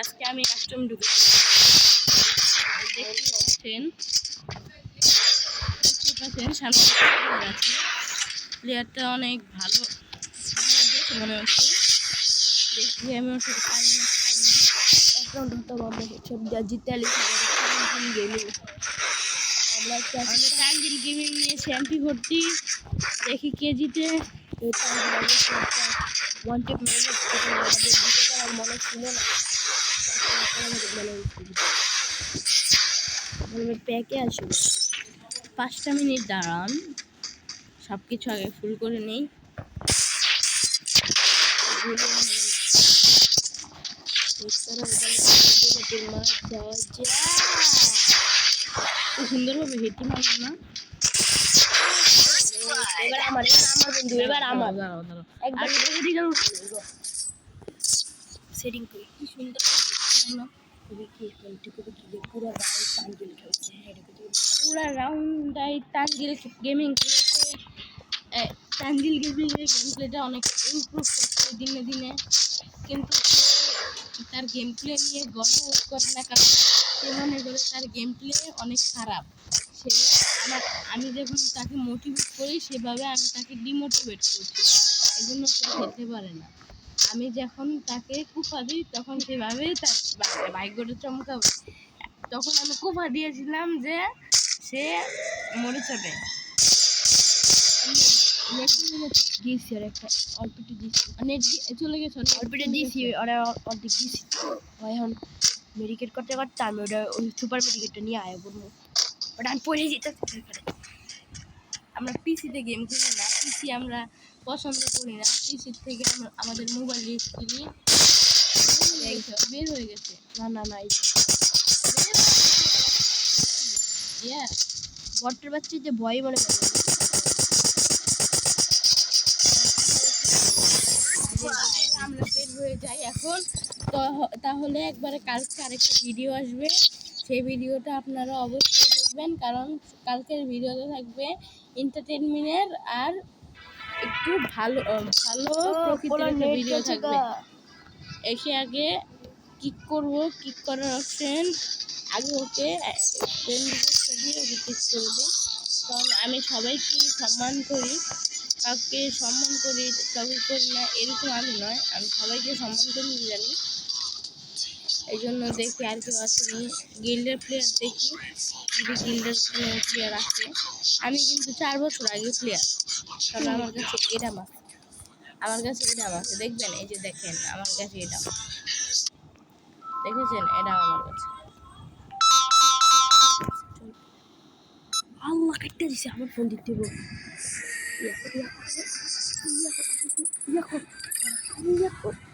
আজকে আমি কাস্টম ঢুকেছি, দেখতে পাচ্ছেন সামনে আছে। প্লেয়ারটা অনেক ভালো মনে হচ্ছে। দেখি আমি ওর সাথে পারি না অ্যাকাউন্ট হতো আমরা সব জিতে গেমিং আমরা টাইমদিন গেমিং নিয়ে চ্যাম্পি ভর্তি। দেখি কে জিতে। ওয়ান টেপ মনে ছিল না প্যাকে আসবে। 5টা মিনিট দাঁড়ান, সব কিছু আগে ফুল করে নেই। সুন্দরভাবে হেঁটে মারব না। এবার আমার বন্ধু, এবার আমার একবার সেটিং করি। কি সুন্দর পুরা রাউন্ড তানজিল গেমিং খেলেছে। তানজিল গেমিংয়ের গেম প্লেটা অনেক ইমপ্রুভ করছে দিনে দিনে, কিন্তু তার গেম প্লে নিয়ে গর্ব করে না, কারণ সে মনে করে তার গেম প্লে অনেক খারাপ। সে আমি যখন তাকে মোটিভেট করি সেভাবে আমি তাকে ডিমোটিভেট করছি, এই জন্য সে খেলতে পারে না। আমি যখন তাকে কুফা দিই তখন সেভাবেই তার ভাগ্যটা চমকাবে। তখন আমি কুফা দিয়েছিলাম যে সে মরে যাবে। দিয়েছি আর একটা অল্পটি দিয়েছি, নেট চলে গেছে, অল্পটি দিয়েছি, ওরা অর্ধেক দিয়েছি। এখন মেডিকেট করতে করতে আমি ওই সুপার মেডিকেটটা নিয়ে আয় বলবো, ওটা আমি পড়ে যেতে। আমরা পিসিতে গেম খেলি না, পিসি আমরা পছন্দ করি না। পিসির থেকে আমাদের মোবাইল ইউজ করি। বের হয়ে গেছে না বটের বাচ্চা যে ভয় বলে আমরা বের হয়ে যাই এখন। তাহলে একবারে কালকে আরেকটা ভিডিও আসবে, সেই ভিডিওটা আপনারা অবশ্যই দেখবেন, কারণ কালকের ভিডিওতে থাকবে এন্টারটেনমেন্টের আর একটু ভালো প্রকৃতির একটা ভিডিও থাকবে। এসে আগে কিক করব, কিক করার অপশন আগে ওকে দিয়ে কিক করে দিই, কারণ আমি সবাইকে সম্মান করি। কাউকে সম্মান করি কাউকে করি না এরকম আমি নয়, আমি সবাইকে সম্মান করি জানি। এই জন্য দেখি আর কেউ আসেনি, গিল্ডের প্লেয়ার দেখি যদি গিল্ডের কোনো প্লেয়ার আসে। আমি কিন্তু 4 বছর আগে প্লেয়ার, কারণ আমার কাছে এরাম আছে, দেখবেন। এই যে দেখেন আমার কাছে এরাম, দেখেছেন? এটা আমার কাছে আল্লাহ কাটতে দিছে আমার ফোন দিতে